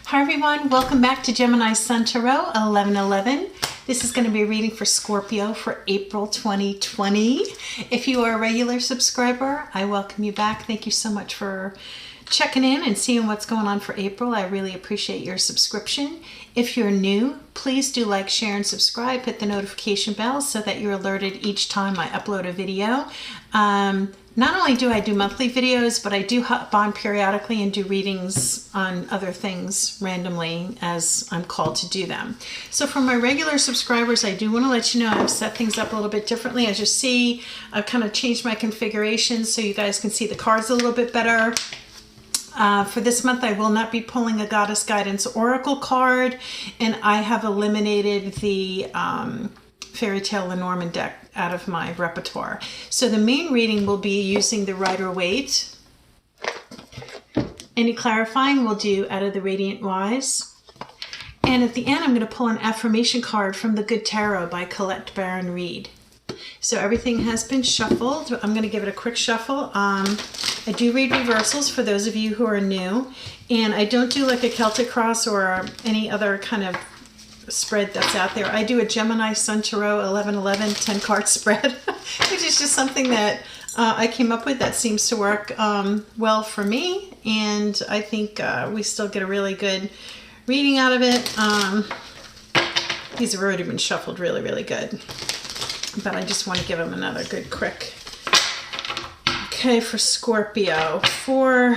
Hi everyone, welcome back to Gemini Sun Tarot 1111. This is going to be a reading for Scorpio for April 2020. If you are a regular subscriber, I welcome you back. Thank you so much for checking in and seeing what's going on for April. I really appreciate your subscription. If you're new, please do like, share, and subscribe. Hit the notification bell so that you're alerted each time I upload a video. Not only do I do monthly videos, but I do hop on periodically and do readings on other things randomly as I'm called to do them. So for my regular subscribers, I do want to let you know I've set things up a little bit differently. As you see, I've kind of changed my configuration so you guys can see the cards a little bit better. For this month, I will not be pulling a Goddess Guidance Oracle card, and I have eliminated the Fairy Tale Lenormand deck out of my repertoire. So the main reading will be using the Rider-Waite. Any clarifying we'll do out of the Radiant Wise. And at the end, I'm going to pull an affirmation card from the Good Tarot by Colette Baron Reed. So everything has been shuffled. I'm going to give it a quick shuffle. I do read reversals for those of you who are new. And I don't do like a Celtic cross or any other kind of spread that's out there. I do a Gemini Sun Tarot 1111 10 card spread, which is just something that I came up with that seems to work well for me. And I think we still get a really good reading out of it. These have already been shuffled really, really good. But I just want to give them another good quick. Okay, for Scorpio for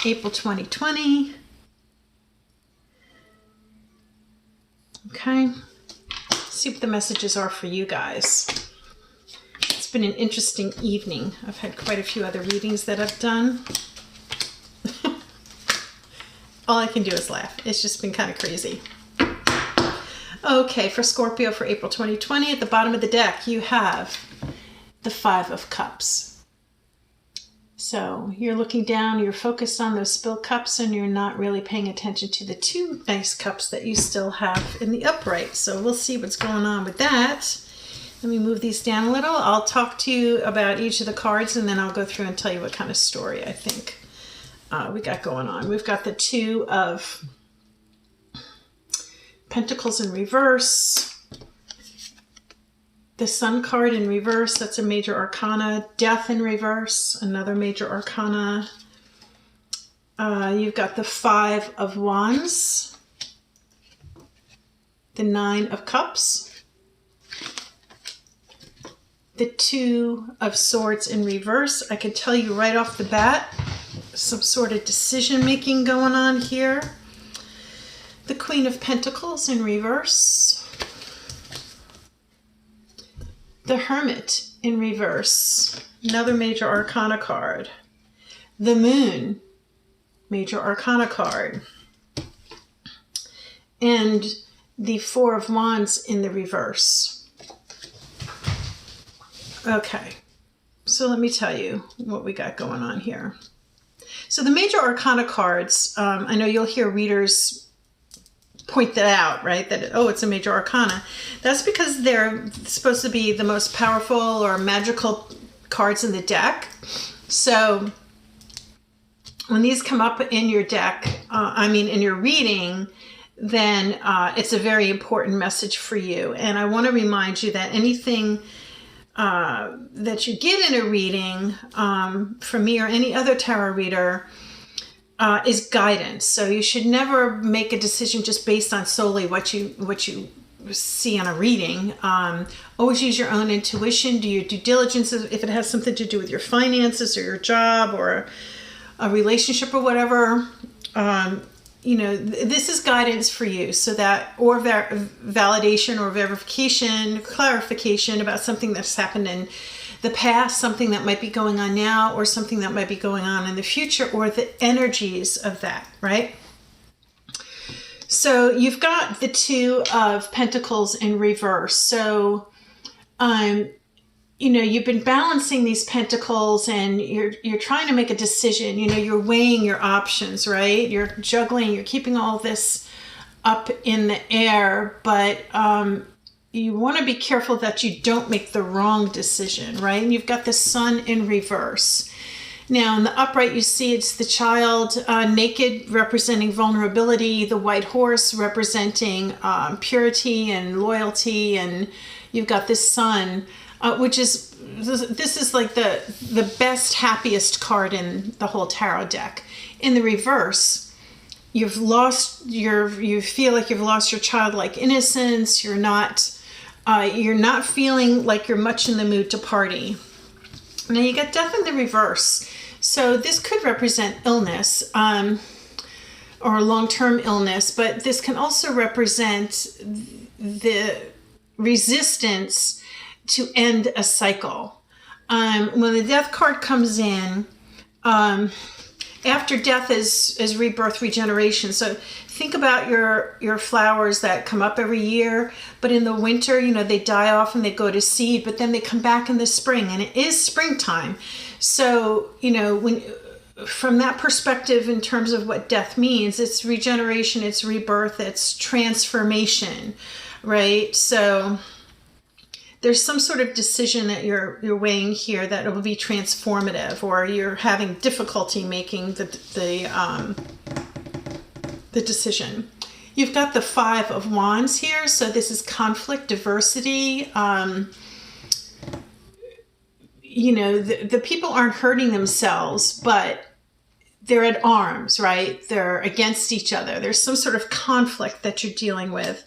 April 2020. Okay, let's see what the messages are for you guys. It's been an interesting evening. I've had quite a few other readings that I've done. All I can do is laugh. It's just been kind of crazy. Okay, for Scorpio for April 2020, at the bottom of the deck, you have the Five of Cups. So you're looking down, you're focused on those spilled cups, and you're not really paying attention to the two nice cups that you still have in the upright. So we'll see what's going on with that. Let me move these down a little. I'll talk to you about each of the cards, and then I'll go through and tell you what kind of story I think we got going on. We've got the Two of Pentacles in reverse. The Sun card in reverse, that's a major arcana. Death in reverse, another major arcana. You've got the Five of Wands. The Nine of Cups. The Two of Swords in reverse. I can tell you right off the bat, some sort of decision making going on here. The Queen of Pentacles in reverse. The Hermit in reverse, another major arcana card. The Moon, major arcana card. And the Four of Wands in the reverse. Okay, so let me tell you what we got going on here. So the major arcana cards, I know you'll hear readers point that out, right? That, oh, it's a major arcana. That's because they're supposed to be the most powerful or magical cards in the deck. So when these come up in your deck, in your reading, then it's a very important message for you. And I want to remind you that anything that you get in a reading from me or any other tarot reader is guidance. So you should never make a decision just based on solely what you see on a reading. Always use your own intuition. Do your due diligence if it has something to do with your finances or your job or a relationship or whatever. This is guidance for you, so that, or validation or verification, clarification about something that's happened in the past, something that might be going on now, or something that might be going on in the future, or the energies of that, right? So you've got the Two of Pentacles in reverse. So, you've been balancing these pentacles, and you're trying to make a decision. You're weighing your options, right? You're juggling, you're keeping all this up in the air, but you want to be careful that you don't make the wrong decision, right? And you've got the Sun in reverse. Now in the upright, you see it's the child naked, representing vulnerability, the white horse representing purity and loyalty, and you've got this sun, which is, this is like the best, happiest card in the whole tarot deck. In the reverse, you feel like you've lost your childlike innocence. You're not feeling like you're much in the mood to party. Now you get death in the reverse. So this could represent illness or long-term illness, but this can also represent the resistance to end a cycle. When the death card comes in, after death is rebirth, regeneration. So think about your flowers that come up every year, but in the winter, they die off and they go to seed, but then they come back in the spring, and it is springtime. So, from that perspective, in terms of what death means, it's regeneration, it's rebirth, it's transformation, right? So there's some sort of decision that you're weighing here that will be transformative, or you're having difficulty making the decision. You've got the 5 of Wands here, so this is conflict, diversity. The people aren't hurting themselves, but they're at arms, right? They're against each other. There's some sort of conflict that you're dealing with.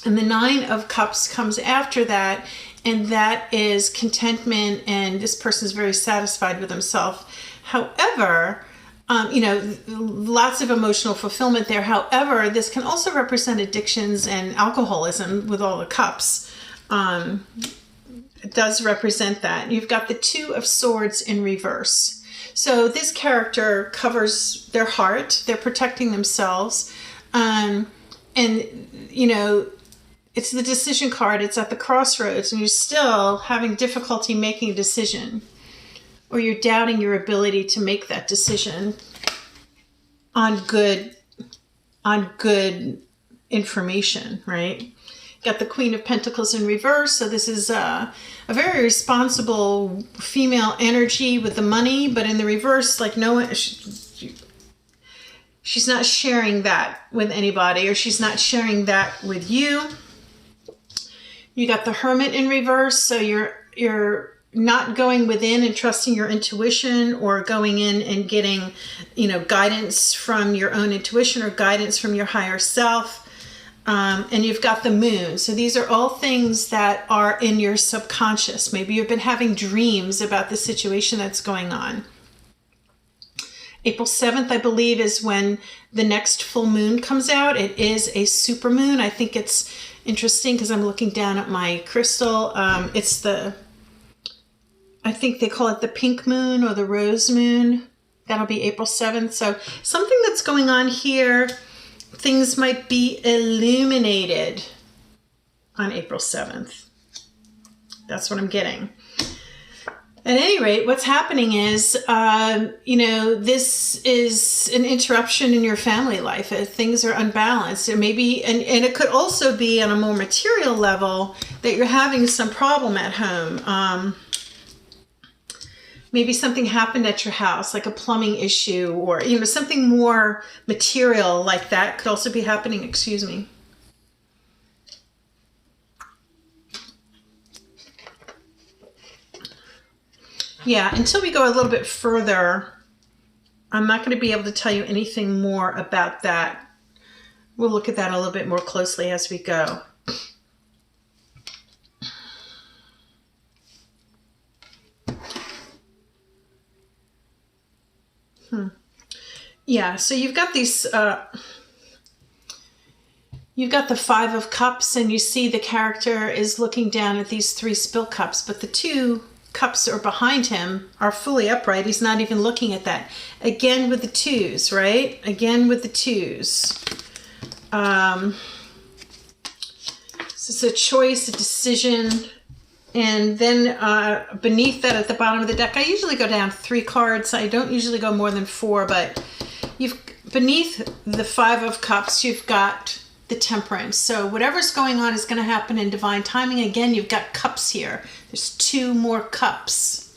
And the 9 of Cups comes after that, and that is contentment, and this person's very satisfied with himself. However, lots of emotional fulfillment there. However, this can also represent addictions and alcoholism with all the cups. It does represent that. You've got the 2 of Swords in reverse. So this character covers their heart. They're protecting themselves. It's the decision card. It's at the crossroads, and you're still having difficulty making a decision, or you're doubting your ability to make that decision on good information, right? Got the Queen of Pentacles in reverse. So this is a very responsible female energy with the money, but in the reverse, like no one, she's not sharing that with anybody, or she's not sharing that with you. You got the Hermit in reverse. So you're not going within and trusting your intuition, or going in and getting, guidance from your own intuition or guidance from your higher self. And you've got the Moon. So these are all things that are in your subconscious. Maybe you've been having dreams about the situation that's going on. April 7th, I believe, is when the next full moon comes out. It is a super moon. I think it's interesting because I'm looking down at my crystal. I think they call it the pink moon or the rose moon. That'll be April 7th. So something that's going on here, things might be illuminated on April 7th. That's what I'm getting. At any rate, what's happening is, this is an interruption in your family life. Things are unbalanced. And maybe, and it could also be on a more material level that you're having some problem at home. Maybe something happened at your house, like a plumbing issue, or, something more material like that could also be happening. Excuse me. Yeah, until we go a little bit further, I'm not going to be able to tell you anything more about that. We'll look at that a little bit more closely as we go. Yeah, so you've got these, you've got the 5 of Cups, and you see the character is looking down at these 3 spilt cups, but the 2 cups are behind him are fully upright. He's not even looking at that. Again with the 2s, right? Again with the 2s. So it's a choice, a decision. And then beneath that at the bottom of the deck, I usually go down 3 cards. I don't usually go more than 4, but beneath the 5 of Cups, you've got the Temperance. So whatever's going on is going to happen in divine timing. Again, you've got cups here. There's 2 more cups.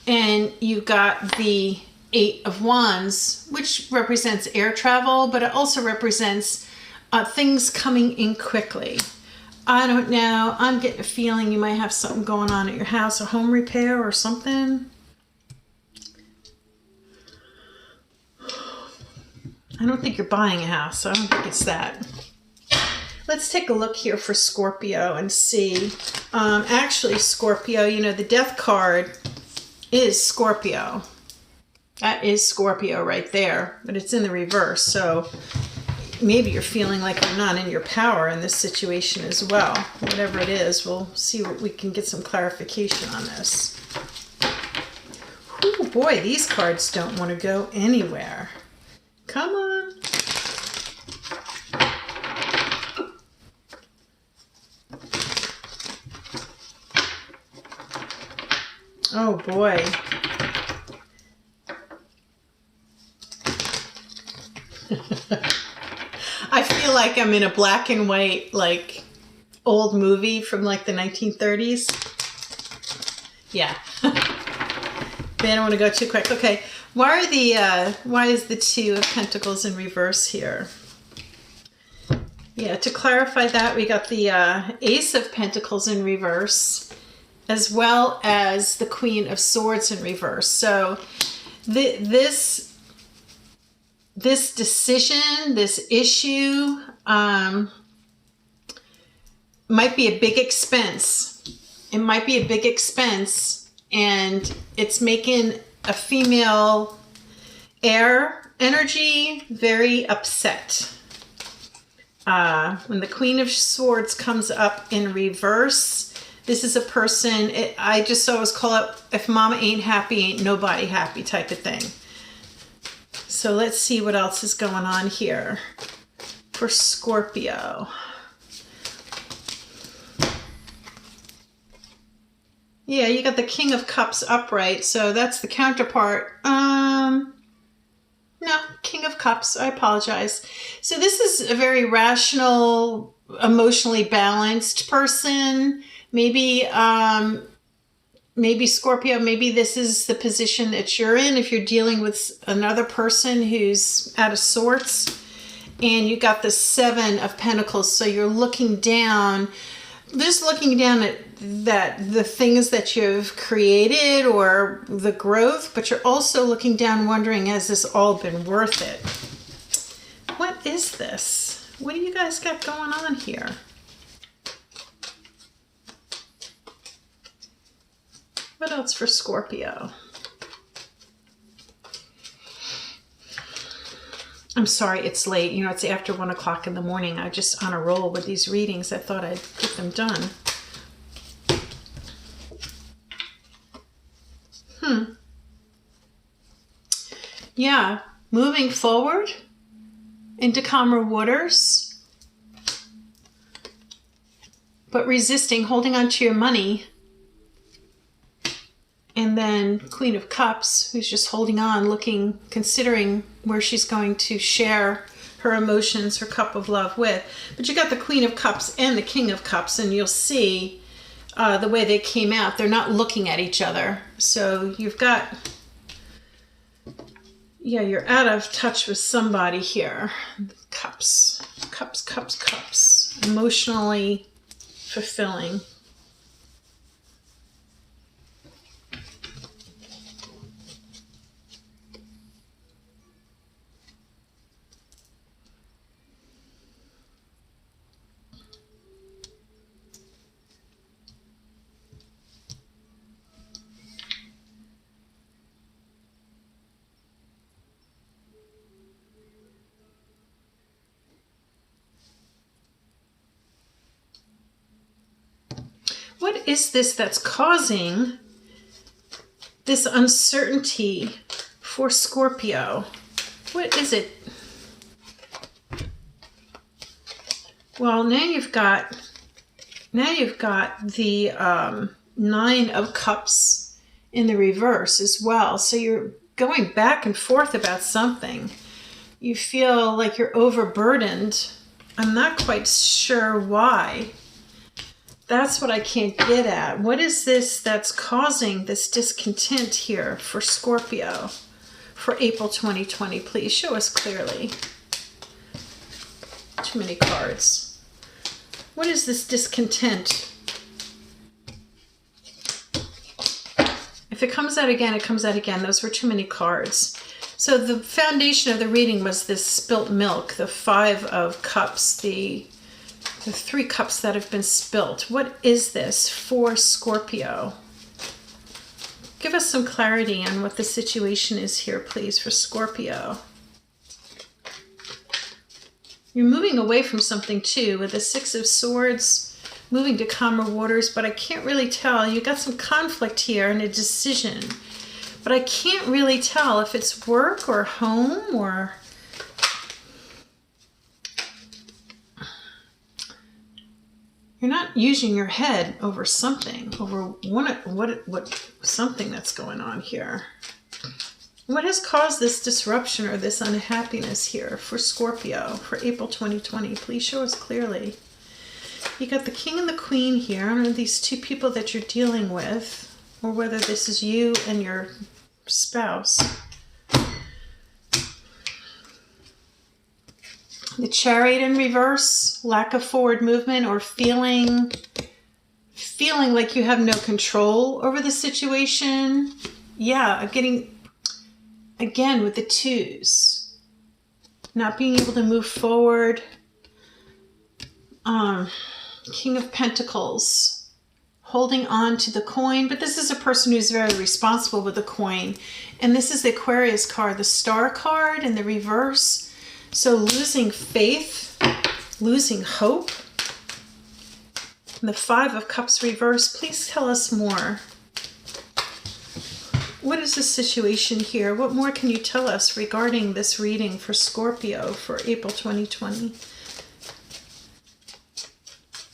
And you got the Eight of Wands, which represents air travel, but it also represents things coming in quickly. I don't know. I'm getting a feeling you might have something going on at your house, a home repair or something. I don't think you're buying a house, so I don't think it's that. Let's take a look here for Scorpio and see. Actually, Scorpio, you know, the Death card is Scorpio. That is Scorpio right there, but it's in the reverse. So maybe you're feeling like you're not in your power in this situation as well. Whatever it is, we'll see what we can get some clarification on this. Oh boy, these cards don't want to go anywhere. Come on. Oh boy. I feel like I'm in a black and white, like, old movie from like the 1930s. Yeah. But I don't want to go too quick. Okay. Why is the Two of Pentacles in reverse here? Yeah, to clarify that, we got the Ace of Pentacles in reverse, as well as the Queen of Swords in reverse. So this decision, this issue, might be a big expense. It might be a big expense, and it's making a female air energy very upset. When the Queen of Swords comes up in reverse, this is a person, I just always call it, if mama ain't happy, ain't nobody happy type of thing. So let's see what else is going on here for Scorpio. Yeah, you got the King of Cups upright, so that's the counterpart. No, King of Cups, I apologize. So this is a very rational, emotionally balanced person. Maybe Scorpio, maybe this is the position that you're in if you're dealing with another person who's out of sorts. And you got the Seven of Pentacles, so you're looking down, just looking down at the things that you've created or the growth, but you're also looking down wondering, has this all been worth it? What is this? What do you guys got going on here? What else for Scorpio? I'm sorry, it's late. You know, it's after 1 o'clock in the morning. I'm just on a roll with these readings. I thought I'd get them done. Yeah, moving forward into calmer waters, but resisting, holding on to your money. And then Queen of Cups, who's just holding on, looking, considering where she's going to share her emotions, her cup of love with. But you got the Queen of Cups and the King of Cups, and you'll see the way they came out. They're not looking at each other. So you've got, yeah, you're out of touch with somebody here. Cups, cups, cups, cups. Emotionally fulfilling. What is this that's causing this uncertainty for Scorpio? What is it? Well, now you've got the Nine of Cups in the reverse as well. So you're going back and forth about something. You feel like you're overburdened. I'm not quite sure why. That's what I can't get at. What is this that's causing this discontent here for Scorpio for April 2020? Please show us clearly. Too many cards. What is this discontent? If it comes out again, it comes out again. Those were too many cards. So the foundation of the reading was this spilt milk, the 5 of cups, the 3 cups that have been spilt. What is this for Scorpio? Give us some clarity on what the situation is here, please, for Scorpio. You're moving away from something too with the 6 of Swords, moving to calmer waters, but I can't really tell. You got some conflict here and a decision, but I can't really tell if it's work or home or... You're not using your head over something, over what something that's going on here. What has caused this disruption or this unhappiness here for Scorpio for April 2020? Please show us clearly. You got the King and the Queen here. I don't know these 2 people that you're dealing with, or whether this is you and your spouse. The Chariot in reverse, lack of forward movement, or feeling like you have no control over the situation. Yeah, I'm getting, again, with the 2s. Not being able to move forward. King of Pentacles. Holding on to the coin. But this is a person who's very responsible with the coin. And this is the Aquarius card, the Star card in the reverse. So losing faith, losing hope. And the 5 of Cups reverse. Please tell us more. What is the situation here? What more can you tell us regarding this reading for Scorpio for April 2020?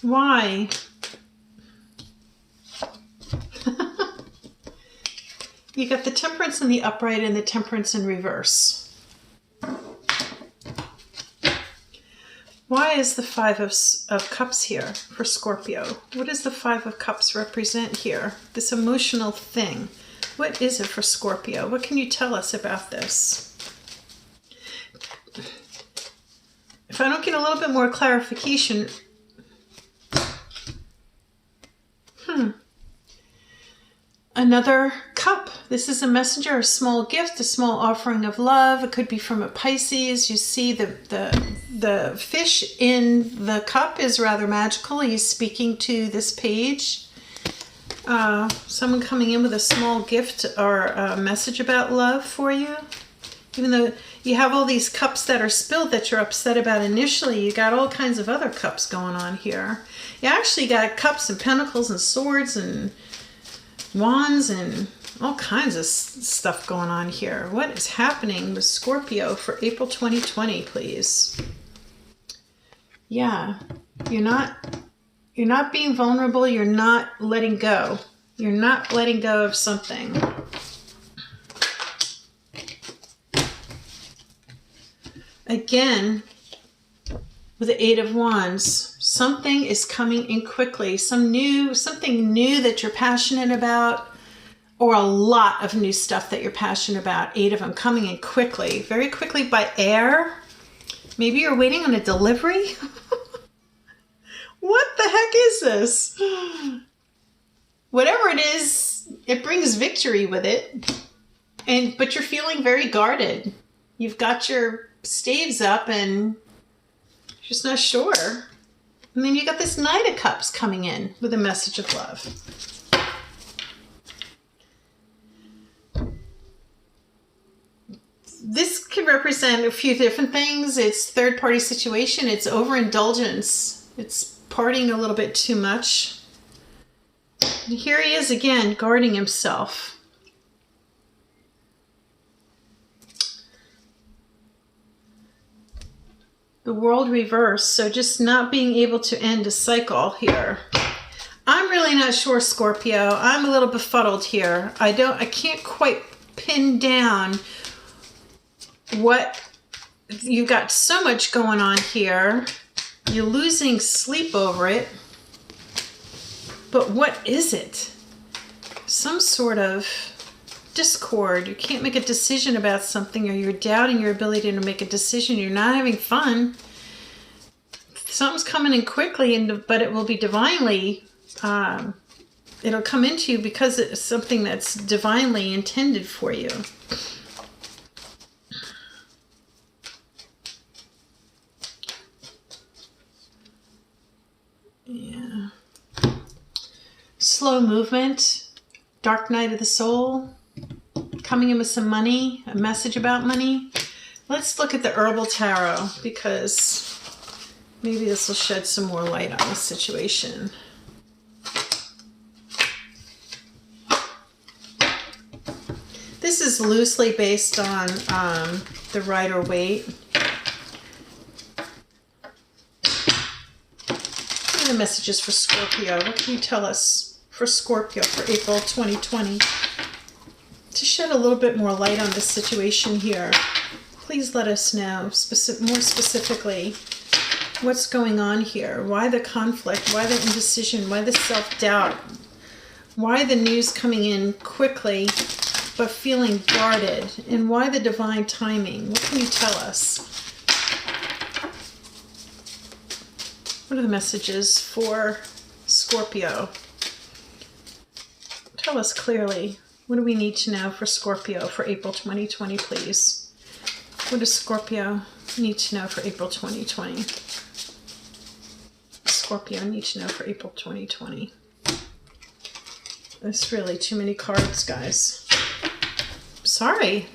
Why? You got the Temperance in the upright and the Temperance in reverse. Why is the 5 of Cups here for Scorpio? What does the 5 of Cups represent here? This emotional thing. What is it for Scorpio? What can you tell us about this? If I don't get a little bit more clarification... Another cup. This is a messenger, a small gift, a small offering of love. It could be from a Pisces. You see the fish in the cup is rather magical. He's speaking to this page. Someone coming in with a small gift or a message about love for you. Even though you have all these cups that are spilled that you're upset about initially, you got all kinds of other cups going on here. You actually got cups and pentacles and swords and wands and all kinds of stuff going on here. What is happening with Scorpio for April 2020, please? Yeah, you're not being vulnerable. You're not letting go. You're not letting go of something. Again, with the 8 of Wands, something is coming in quickly. Something new that you're passionate about, or a lot of new stuff that you're passionate about. 8 of them coming in quickly, very quickly by air. Maybe you're waiting on a delivery. What the heck is this? Whatever it is, it brings victory with it. But you're feeling very guarded. You've got your staves up and you're just not sure. And then you got this Knight of Cups coming in with a message of love. This could represent a few different things. It's third-party situation. It's overindulgence. It's partying a little bit too much. And here he is again, guarding himself. The World reversed, so just not being able to end a cycle here. I'm really not sure, Scorpio. I'm a little befuddled here. I can't quite pin down what you got. So much going on here. You're losing sleep over it. But what is it? Some sort of discord. You can't make a decision about something, or you're doubting your ability to make a decision. You're not having fun. Something's coming in quickly, but it will be divinely, it'll come into you because it's something that's divinely intended for you. Yeah. Slow movement, dark night of the soul, coming in with some money, a message about money. Let's look at the Herbal Tarot, because maybe this will shed some more light on the situation. This is loosely based on the Rider-Waite. What are the messages for Scorpio? What can you tell us for Scorpio for April 2020? To shed a little bit more light on this situation here, please let us know more specifically what's going on here. Why the conflict? Why the indecision? Why the self-doubt? Why the news coming in quickly but feeling guarded? And why the divine timing? What can you tell us? What are the messages for Scorpio? Tell us clearly. What do we need to know for Scorpio for April 2020, please? What does Scorpio need to know for April 2020? Scorpio need to know for April 2020. That's really too many cards, guys. Sorry.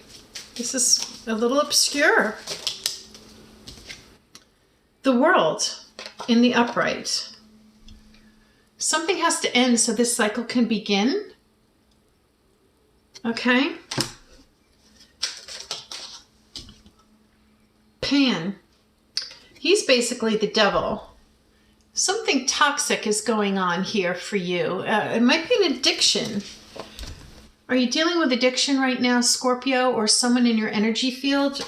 This is a little obscure. The World in the upright. Something has to end so this cycle can begin. Okay. Pan. He's basically the devil. Something toxic is going on here for you. It might be an addiction. Are you dealing with addiction right now, Scorpio, or someone in your energy field?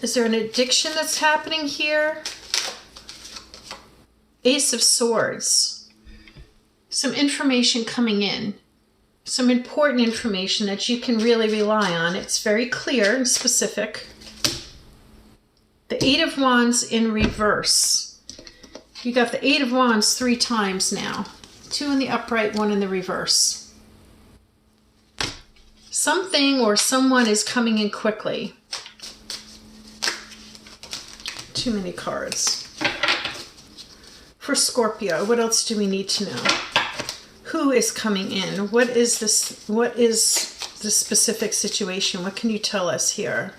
Is there an addiction that's happening here? Ace of Swords. Some information coming in. Some important information that you can really rely on. It's very clear and specific. The Eight of Wands in reverse. You got the Eight of Wands 3 times now. 2 in the upright, 1 in the reverse. Something or someone is coming in quickly. Too many cards. For Scorpio, what else do we need to know? Who is coming in? What is this? What is the specific situation? What can you tell us here?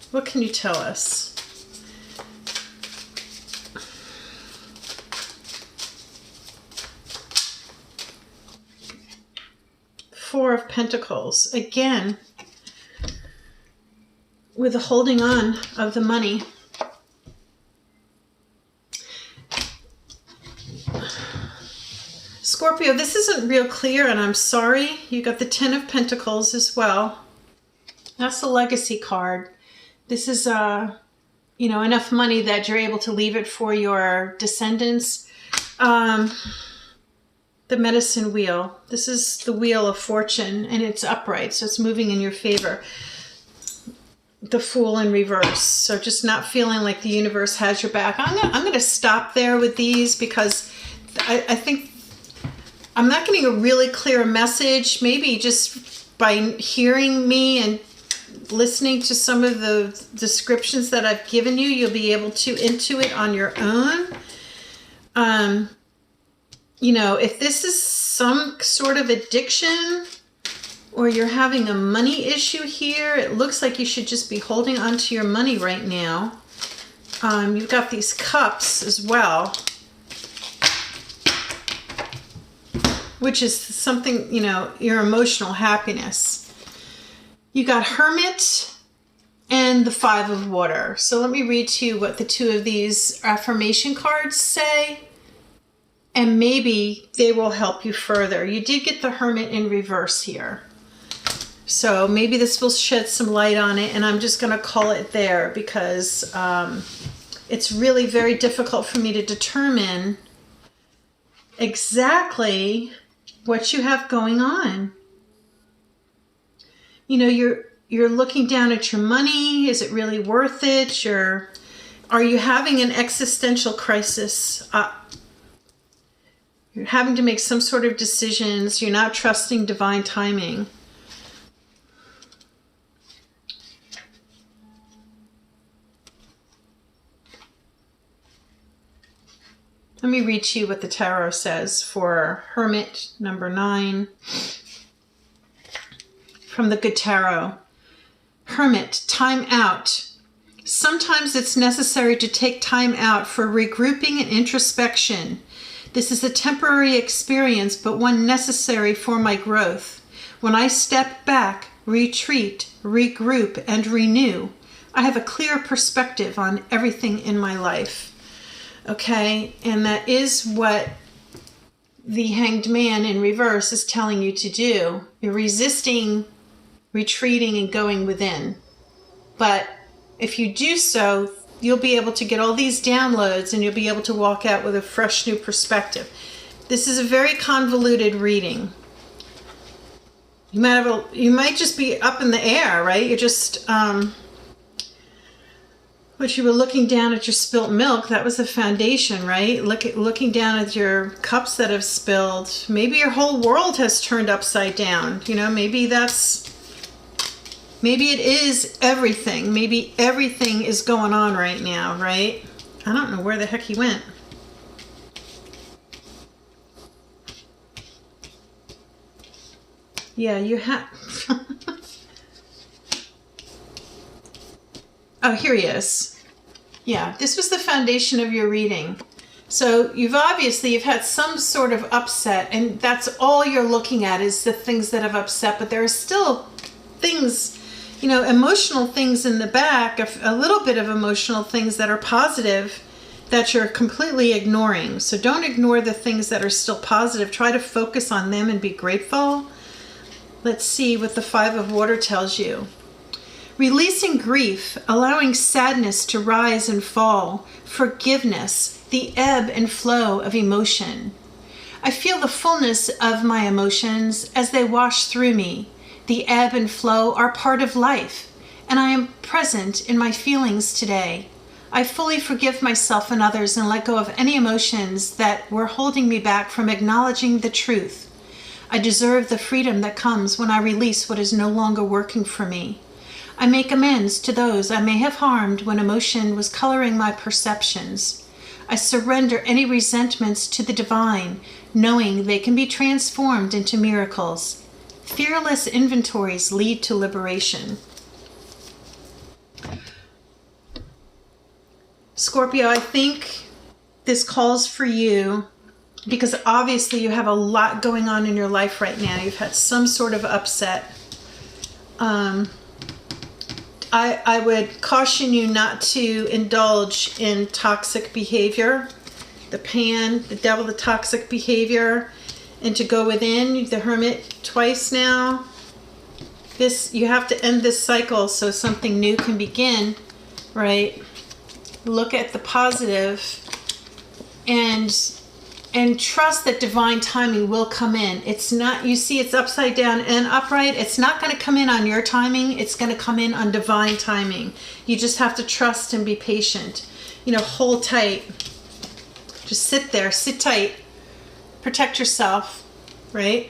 What can you tell us? Four of Pentacles. Again, with the holding on of the money. Scorpio, this isn't real clear, and I'm sorry. You got the Ten of Pentacles as well. That's the legacy card. This is, you know, enough money that you're able to leave it for your descendants. The Medicine Wheel. This is the Wheel of Fortune, and it's upright, so it's moving in your favor. The Fool in reverse. So just not feeling like the universe has your back. I'm gonna stop there with these, because I think I'm not getting a really clear message. Maybe just by hearing me and listening to some of the descriptions that I've given you, you'll be able to intuit on your own. You know, if this is some sort of addiction, or you're having a money issue here, it looks like you should just be holding on to your money right now. You've got these cups as well, which is something, you know, your emotional happiness. You got Hermit and the Five of Water. So let me read to you what the 2 of these affirmation cards say, and maybe they will help you further. You did get the Hermit in reverse here. So maybe this will shed some light on it, and I'm just going to call it there, because it's really very difficult for me to determine exactly what you have going on. You know, you're looking down at your money. Is it really worth it? Are you having an existential crisis? You're having to make some sort of decisions. You're not trusting divine timing. Let me read to you what the tarot says for Hermit number 9 from the Good Tarot. Hermit, time out. Sometimes it's necessary to take time out for regrouping and introspection. This is a temporary experience, but one necessary for my growth. When I step back, retreat, regroup, and renew, I have a clear perspective on everything in my life. Okay, and that is what the Hanged Man in reverse is telling you to do. You're resisting, retreating, and going within. But if you do so, you'll be able to get all these downloads and you'll be able to walk out with a fresh new perspective. This is a very convoluted reading. You might just be up in the air, right? You're just... But you were looking down at your spilt milk. That was the foundation, right? Looking down at your cups that have spilled. Maybe your whole world has turned upside down. You know, maybe it is everything. Maybe everything is going on right now, right? I don't know where the heck he went. Yeah, you have... Oh, here he is. Yeah, this was the foundation of your reading. So you've had some sort of upset, and that's all you're looking at is the things that have upset, but there are still things, you know, emotional things in the back, a little bit of emotional things that are positive that you're completely ignoring. So don't ignore the things that are still positive. Try to focus on them and be grateful. Let's see what the 5 of Water tells you. Releasing grief, allowing sadness to rise and fall, forgiveness, the ebb and flow of emotion. I feel the fullness of my emotions as they wash through me. The ebb and flow are part of life, and I am present in my feelings today. I fully forgive myself and others and let go of any emotions that were holding me back from acknowledging the truth. I deserve the freedom that comes when I release what is no longer working for me. I make amends to those I may have harmed when emotion was coloring my perceptions. I surrender any resentments to the divine, knowing they can be transformed into miracles. Fearless inventories lead to liberation. Scorpio, I think this calls for you because obviously you have a lot going on in your life right now. You've had some sort of upset. I would caution you not to indulge in toxic behavior, the devil, the toxic behavior, and to go within. The Hermit twice now. You have to end this cycle so something new can begin, right? Look at the positive and trust that divine timing will come in. It's not, you see it's upside down and upright. It's not going to come in on your timing. It's going to come in on divine timing. You just have to trust and be patient. You know, hold tight. Just sit there, sit tight. Protect yourself, right?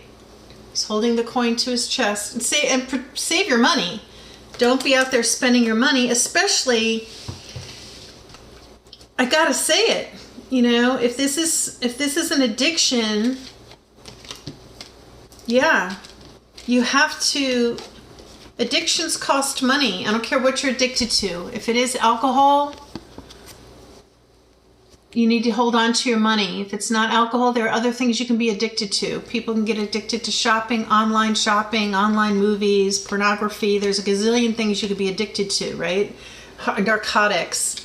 He's holding the coin to his chest. And save your money. Don't be out there spending your money, especially, I gotta say it. You know, if this is an addiction, yeah, you have to, addictions cost money. I don't care what you're addicted to. If it is alcohol, you need to hold on to your money. If it's not alcohol, there are other things you can be addicted to. People can get addicted to shopping, online movies, pornography. There's a gazillion things you could be addicted to, right? Narcotics.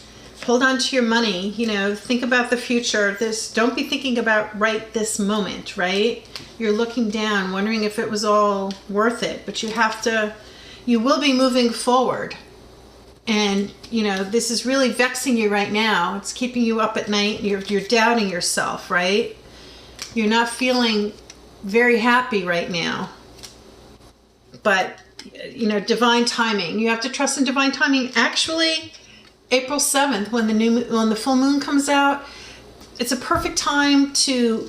Hold on to your money, you know, think about the future. Don't be thinking about right this moment, right? You're looking down, wondering if it was all worth it, but you will be moving forward. And, you know, this is really vexing you right now. It's keeping you up at night. You're doubting yourself, right? you're not feeling very happy right now. But, you know, divine timing. You have to trust in divine timing. Actually, April 7th, when the full moon comes out, it's a perfect time to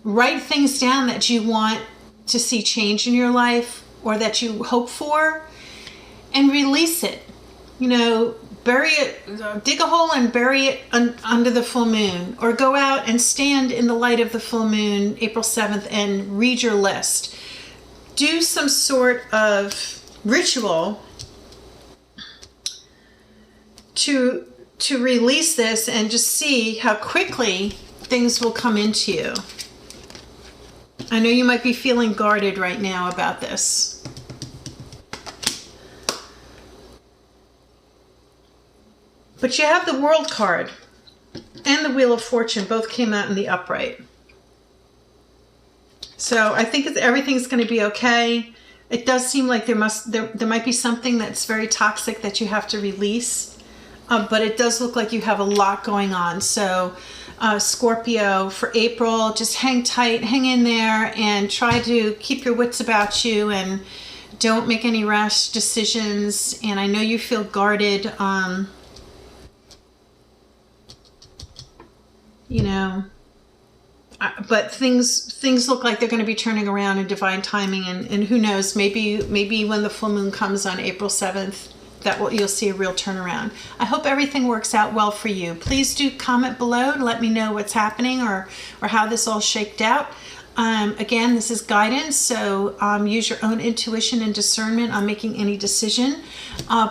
write things down that you want to see change in your life or that you hope for, and release it. You know, bury it, dig a hole and bury it under the full moon, or go out and stand in the light of the full moon, April 7th, and read your list. Do some sort of ritual to release this and just see how quickly things will come into you. I know you might be feeling guarded right now about this. But you have the World card and the Wheel of Fortune both came out in the upright. So I think everything's going to be okay. It does seem like there might be something that's very toxic that you have to release. But it does look like you have a lot going on. So Scorpio, for April, just hang tight, hang in there, and try to keep your wits about you and don't make any rash decisions. And I know you feel guarded. You know, but things look like they're going to be turning around in divine timing, and who knows, maybe when the full moon comes on April 7th, you'll see a real turnaround. I hope everything works out well for you. Please do comment below to let me know what's happening or how this all shaked out. Again, this is guidance, so use your own intuition and discernment on making any decision.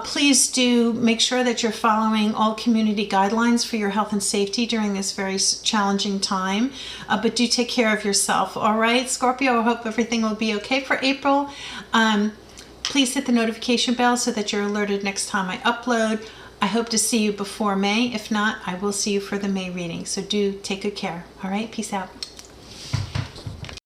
Please do make sure that you're following all community guidelines for your health and safety during this very challenging time, but do take care of yourself. All right, Scorpio, I hope everything will be okay for April. Please hit the notification bell so that you're alerted next time I upload. I hope to see you before May. If not, I will see you for the May reading. So do take good care. All right, peace out.